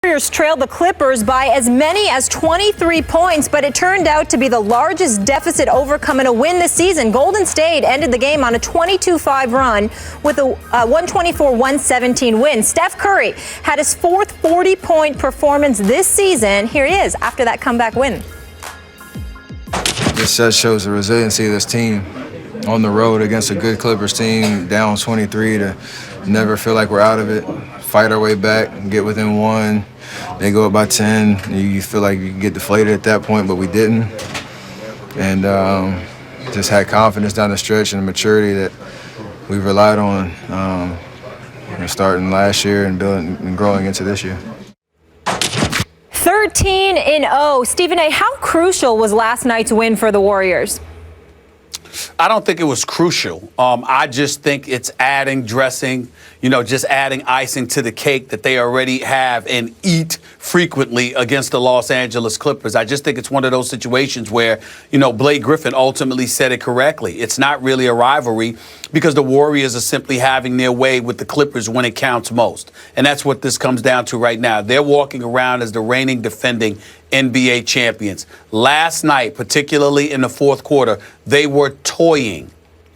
Warriors trailed the Clippers by as many as 23 points, but it turned out to be the largest deficit overcome in a win this season. Golden State ended the game on a 22-5 run with a 124-117 win. Steph Curry had his fourth 40-point performance this season. Here he is after that comeback win. This just shows the resiliency of this team on the road against a good Clippers team, down 23, to never feel like we're out of it, fight our way back, get within one. They go up by 10. You feel like you can get deflated at that point, but we didn't. And just had confidence down the stretch and the maturity that we've relied on starting last year and building and growing into this year. 13-0. Stephen A., how crucial was last night's win for the Warriors? I don't think it was crucial. I just think it's adding dressing, just adding icing to the cake that they already have and eat frequently against the Los Angeles Clippers. I just think it's one of those situations where, Blake Griffin ultimately said it correctly. It's not really a rivalry because the Warriors are simply having their way with the Clippers when it counts most. And that's what this comes down to right now. They're walking around as the reigning defending NBA champions. Last night, particularly in the fourth quarter, they were toying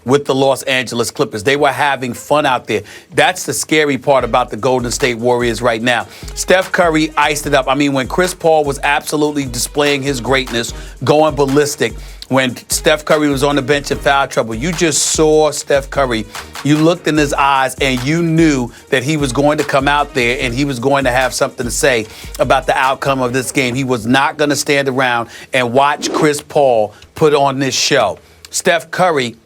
with the Los Angeles Clippers. They were having fun out there. That's the scary part about the Golden State Warriors right now. Steph Curry iced it up. I mean, when Chris Paul was absolutely displaying his greatness, going ballistic, when Steph Curry was on the bench in foul trouble, you just saw Steph Curry. You looked in his eyes and you knew that he was going to come out there and he was going to have something to say about the outcome of this game. He was not going to stand around and watch Chris Paul put on this show. Steph Curry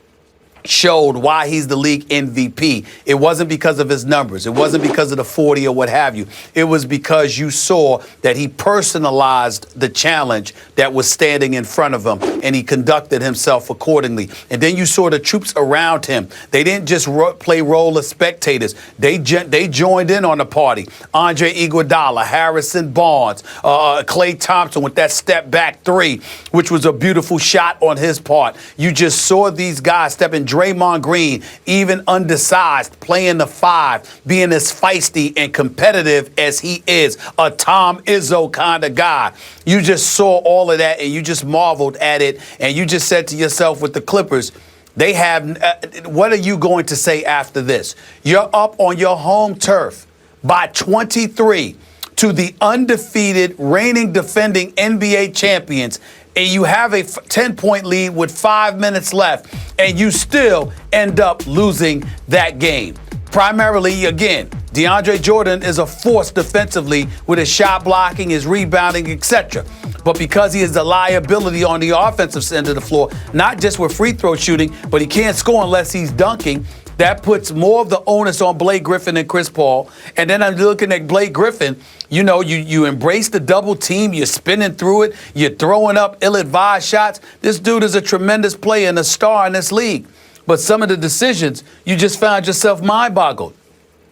showed why he's the league MVP. It wasn't because of his numbers. It wasn't because of the 40 or what have you. It was because you saw that he personalized the challenge that was standing in front of him, and he conducted himself accordingly. And then you saw the troops around him. They didn't just play role as spectators. They joined in on the party. Andre Iguodala, Harrison Barnes, Klay Thompson with that step back three, which was a beautiful shot on his part. You just saw these guys stepping. Draymond Green, even undersized, playing the five, being as feisty and competitive as he is, a Tom Izzo kind of guy. You just saw all of that and you just marveled at it, and you just said to yourself with the Clippers, they have, what are you going to say after this? You're up on your home turf by 23 to the undefeated, reigning, defending NBA champions, and you have a 10-point lead with 5 minutes left, and you still end up losing that game. Primarily, again, DeAndre Jordan is a force defensively with his shot blocking, his rebounding, etc. But because he is the liability on the offensive end of the floor, not just with free throw shooting, but he can't score unless he's dunking, that puts more of the onus on Blake Griffin and Chris Paul. And then I'm looking at Blake Griffin. You embrace the double team. You're spinning through it. You're throwing up ill-advised shots. This dude is a tremendous player and a star in this league. But some of the decisions, you just found yourself mind-boggled.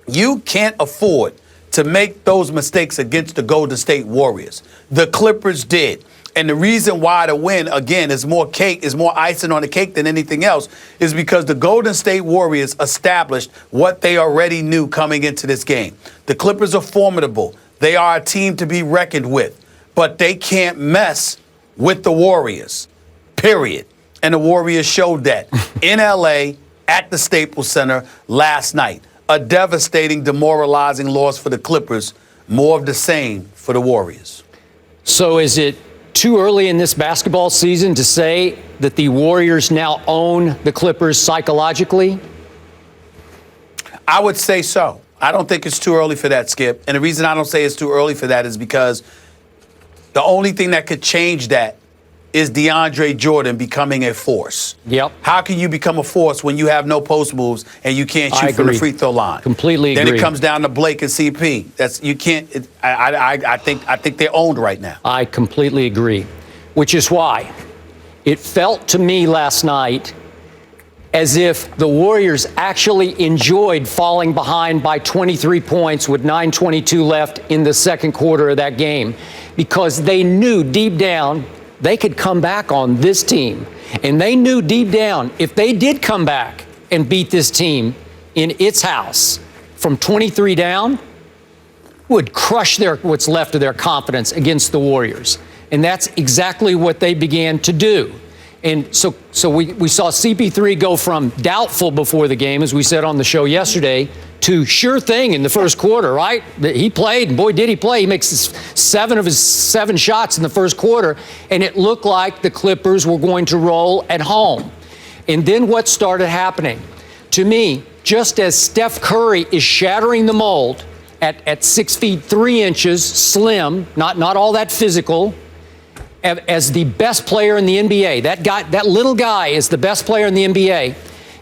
You can't afford to make those mistakes against the Golden State Warriors. The Clippers did. And the reason why the win, again, is more icing on the cake than anything else, is because the Golden State Warriors established what they already knew coming into this game. The Clippers are formidable. They are a team to be reckoned with. But they can't mess with the Warriors, period. And the Warriors showed that in L.A. at the Staples Center last night. A devastating, demoralizing loss for the Clippers. More of the same for the Warriors. So is it too early in this basketball season to say that the Warriors now own the Clippers psychologically? I would say so. I don't think it's too early for that, Skip. And the reason I don't say it's too early for that is because the only thing that could change that is DeAndre Jordan becoming a force. Yep. How can you become a force when you have no post moves and you can't shoot from the free throw line? Completely agree. Then it comes down to Blake and CP. You can't. I think they're owned right now. I completely agree, which is why it felt to me last night as if the Warriors actually enjoyed falling behind by 23 points with 9:22 left in the second quarter of that game, because they knew deep down they could come back on this team. And they knew deep down if they did come back and beat this team in its house from 23 down, would crush what's left of their confidence against the Warriors. And that's exactly what they began to do. And so we saw CP3 go from doubtful before the game, as we said on the show yesterday, to sure thing in the first quarter, right? He played, and boy, did he play. He makes 7 of his 7 shots in the first quarter, and it looked like the Clippers were going to roll at home. And then what started happening? To me, just as Steph Curry is shattering the mold at 6 feet 3 inches, slim, not all that physical, as the best player in the NBA, that little guy is the best player in the NBA.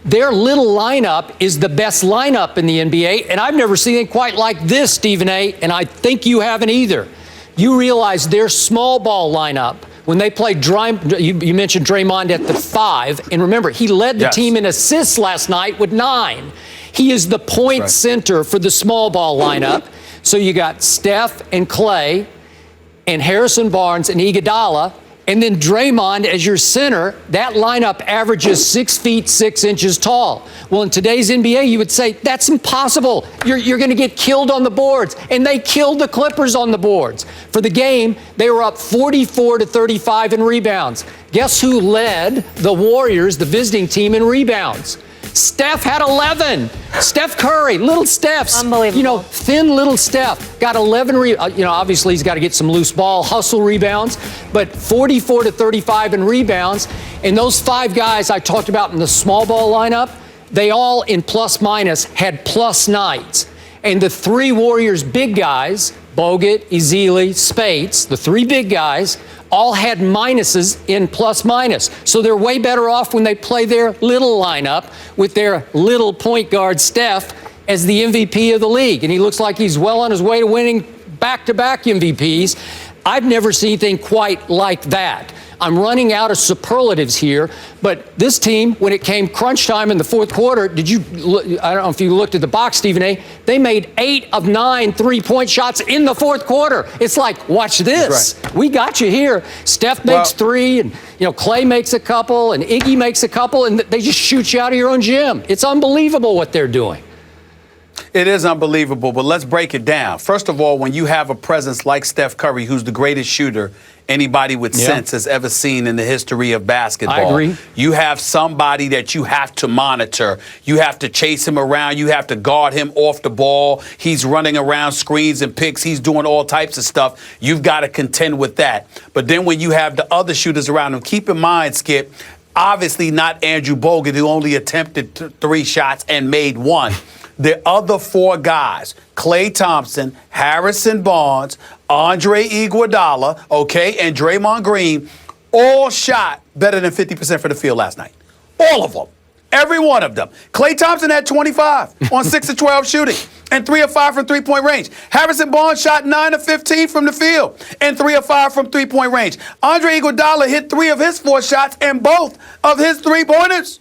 Their little lineup is the best lineup in the NBA, and I've never seen it quite like this, Stephen A., and I think you haven't either. You realize their small ball lineup, when they played, you mentioned Draymond at the 5, and remember, he led the team in assists last night with 9. He is the point center for the small ball lineup. So you got Steph and Clay and Harrison Barnes and Iguodala, and then Draymond as your center. That lineup averages 6 feet 6 inches tall. Well, in today's NBA, you would say that's impossible. You're going to get killed on the boards, and they killed the Clippers on the boards. For the game, they were up 44-35 in rebounds. Guess who led the Warriors, the visiting team, in rebounds? Steph had 11. Steph Curry, little Steph. Unbelievable. Thin little Steph got 11. Obviously he's got to get some loose ball, hustle rebounds, but 44-35 in rebounds. And those 5 guys I talked about in the small ball lineup, they all in plus minus had plus nights. And the 3 Warriors big guys, Bogut, Ezeli, Spates, the 3 big guys, all had minuses in plus minus. So they're way better off when they play their little lineup with their little point guard Steph as the MVP of the league. And he looks like he's well on his way to winning back-to-back MVPs. I've never seen anything quite like that. I'm running out of superlatives here, but this team, when it came crunch time in the fourth quarter, I don't know if you looked at the box, Stephen A., they made 8 of 9 3-point shots in the fourth quarter. It's like, watch this. Right. We got you here. Steph makes 3, and Clay makes a couple, and Iggy makes a couple, and they just shoot you out of your own gym. It's unbelievable what they're doing. It is unbelievable, but let's break it down. First of all, when you have a presence like Steph Curry, who's the greatest shooter anybody with sense has ever seen in the history of basketball. I agree. You have somebody that you have to monitor. You have to chase him around. You have to guard him off the ball. He's running around screens and picks. He's doing all types of stuff. You've got to contend with that. But then when you have the other shooters around him, keep in mind, Skip, obviously not Andrew Bogut, who only attempted 3 shots and made 1. The other 4 guys, Klay Thompson, Harrison Barnes, Andre Iguodala, and Draymond Green, all shot better than 50% for the field last night. All of them. Every one of them. Klay Thompson had 25 on 6 of 12 shooting and 3 of 5 from three-point range. Harrison Barnes shot 9 of 15 from the field and 3 of 5 from three-point range. Andre Iguodala hit 3 of his 4 shots and both of his three-pointers.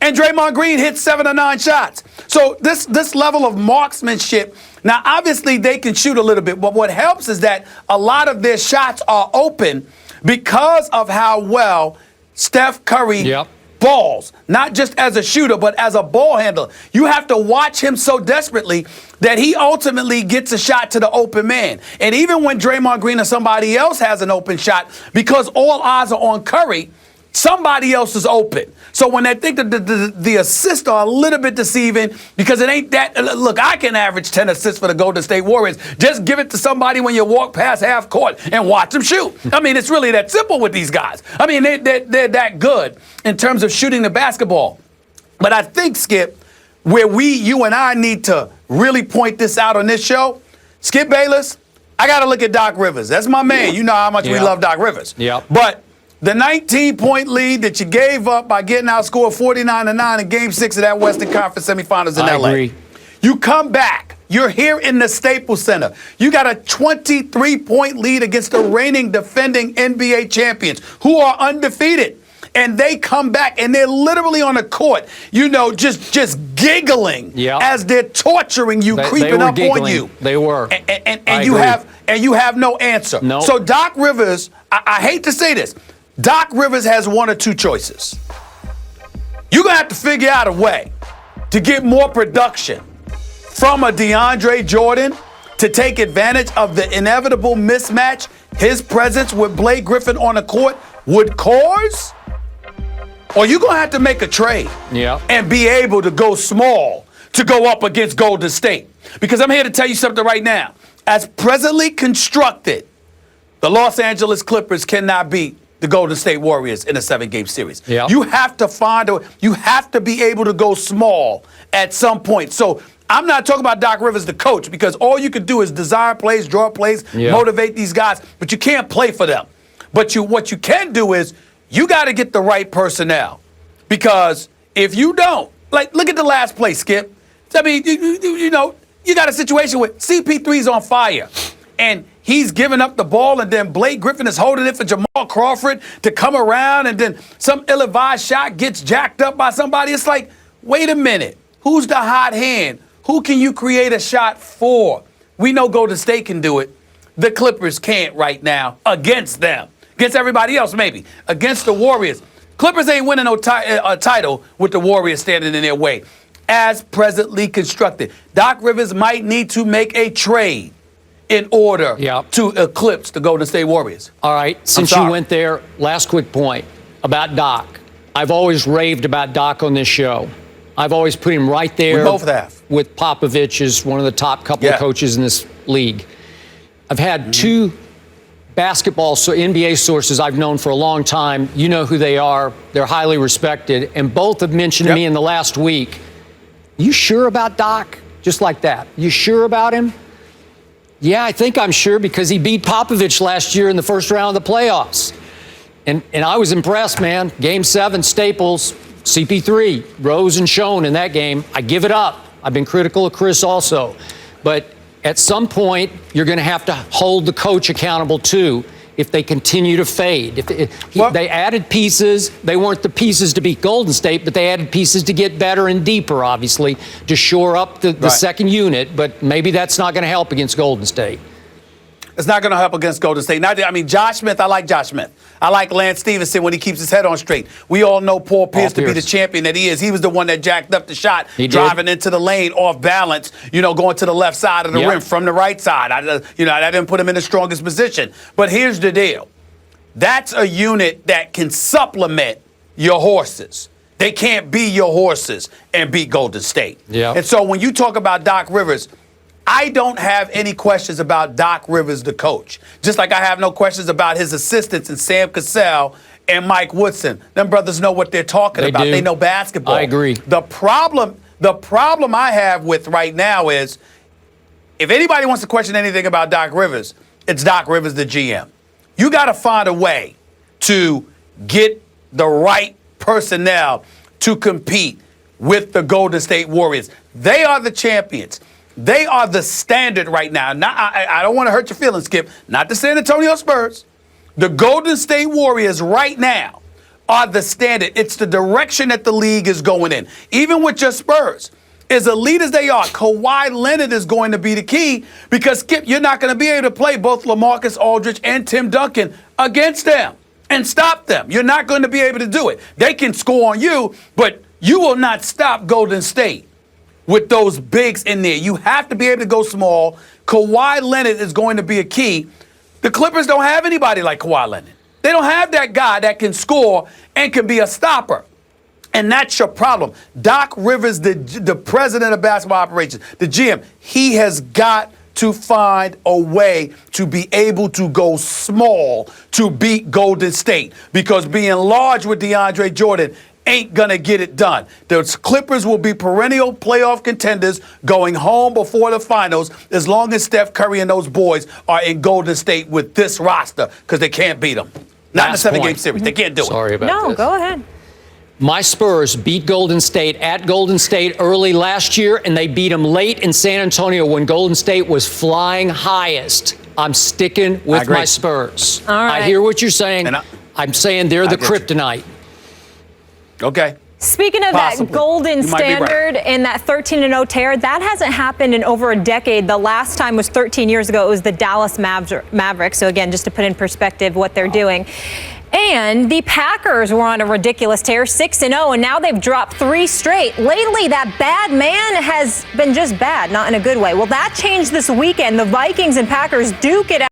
And Draymond Green hit 7 of 9 shots. So this level of marksmanship, now obviously they can shoot a little bit, but what helps is that a lot of their shots are open because of how well Steph Curry balls, not just as a shooter, but as a ball handler. You have to watch him so desperately that he ultimately gets a shot to the open man. And even when Draymond Green or somebody else has an open shot, because all eyes are on Curry, somebody else is open. So when they think that the assists are a little bit deceiving because it ain't that. Look, I can average 10 assists for the Golden State Warriors. Just give it to somebody when you walk past half court and watch them shoot. I mean, it's really that simple with these guys. I mean, they're that good in terms of shooting the basketball. But I think, Skip, where you and I need to really point this out on this show, Skip Bayless, I got to look at Doc Rivers. That's my man. You know how much we love Doc Rivers. But the 19-point lead that you gave up by getting outscored 49-9 in Game 6 of that Western Conference semifinals in L.A. Agree. You come back. You're here in the Staples Center. You got a 23-point lead against the reigning defending NBA champions who are undefeated. And they come back and they're literally on the court, just giggling as they're torturing you, creeping up on you. They were. And you have no answer. No. So Doc Rivers, I hate to say this, Doc Rivers has 1 or 2 choices. You're going to have to figure out a way to get more production from a DeAndre Jordan to take advantage of the inevitable mismatch his presence with Blake Griffin on the court would cause? Or you gonna have to make a trade and be able to go small to go up against Golden State? Because I'm here to tell you something right now. As presently constructed, the Los Angeles Clippers cannot beat the Golden State Warriors in a 7-game series. You have to you have to be able to go small at some point. So I'm not talking about Doc Rivers, the coach, because all you can do is design plays, draw plays, motivate these guys, but you can't play for them. But what you can do is you got to get the right personnel, because if you don't, like, look at the last play, Skip. I mean, you know, you got a situation where CP3's on fire, and he's giving up the ball, and then Blake Griffin is holding it for Jamal Crawford to come around, and then some ill-advised shot gets jacked up by somebody. It's like, wait a minute, who's the hot hand? Who can you create a shot for? We know Golden State can do it. The Clippers can't right now against them. Against everybody else, maybe. Against the Warriors. Clippers ain't winning no title with the Warriors standing in their way. As presently constructed, Doc Rivers might need to make a trade in order to eclipse the Golden State Warriors. All right, since you went there, last quick point about Doc. I've always raved about Doc on this show. I've always put him right there. We both have. With Popovich as one of the top couple of coaches in this league. I've had two basketball NBA sources I've known for a long time. You know who they are. They're highly respected. And both have mentioned to me in the last week, you sure about Doc? Just like that. You sure about him? Yeah, I think I'm sure, because he beat Popovich last year in the first round of the playoffs. And I was impressed, man. Game 7, Staples, CP3, rose and shone in that game. I give it up. I've been critical of Chris also. But at some point, you're going to have to hold the coach accountable, too, if they continue to fade. They added pieces. They weren't the pieces to beat Golden State, but they added pieces to get better and deeper, obviously, to shore up the second unit. But maybe that's not going to help against Golden State. It's not going to help against Golden State. I mean, Josh Smith, I like Josh Smith. I like Lance Stevenson when he keeps his head on straight. We all know Paul Pierce to be the champion that he is. He was the one that jacked up the shot, driving into the lane off balance, you know, going to the left side of the rim from the right side. I didn't put him in the strongest position. But here's the deal. That's a unit that can supplement your horses. They can't be your horses and beat Golden State. And so when you talk about Doc Rivers, I don't have any questions about Doc Rivers, the coach. Just like I have no questions about his assistants and Sam Cassell and Mike Woodson. Them brothers know what they're talking about. They know basketball. I agree. The problem I have with right now is, if anybody wants to question anything about Doc Rivers, it's Doc Rivers, the GM. You got to find a way to get the right personnel to compete with the Golden State Warriors. They are the champions. They are the standard right now. I don't want to hurt your feelings, Skip. Not the San Antonio Spurs. The Golden State Warriors right now are the standard. It's the direction that the league is going in. Even with your Spurs, as elite as they are, Kawhi Leonard is going to be the key, because, Skip, you're not going to be able to play both LaMarcus Aldridge and Tim Duncan against them and stop them. You're not going to be able to do it. They can score on you, but you will not stop Golden State with those bigs in there. You have to be able to go small. Kawhi Leonard is going to be a key. The Clippers don't have anybody like Kawhi Leonard. They don't have that guy that can score and can be a stopper. And that's your problem. Doc Rivers, the president of basketball operations, the GM, he has got to find a way to be able to go small to beat Golden State, because being large with DeAndre Jordan ain't gonna get it done. The Clippers will be perennial playoff contenders going home before the finals as long as Steph Curry and those boys are in Golden State with this roster, because they can't beat them. Not in a 7-game series. They can't do it. Sorry about this. No, go ahead. My Spurs beat Golden State at Golden State early last year, and they beat them late in San Antonio when Golden State was flying highest. I'm sticking with my Spurs. All right. I hear what you're saying. I'm saying they're the kryptonite. Okay. Speaking of that golden standard and that 13-0 tear, that hasn't happened in over a decade. The last time was 13 years ago. It was the Dallas Mavericks. So again, just to put in perspective what they're doing. And the Packers were on a ridiculous tear, 6-0, and now they've dropped 3 straight. Lately, that bad man has been just bad, not in a good way. Well, that changed this weekend. The Vikings and Packers duke it out.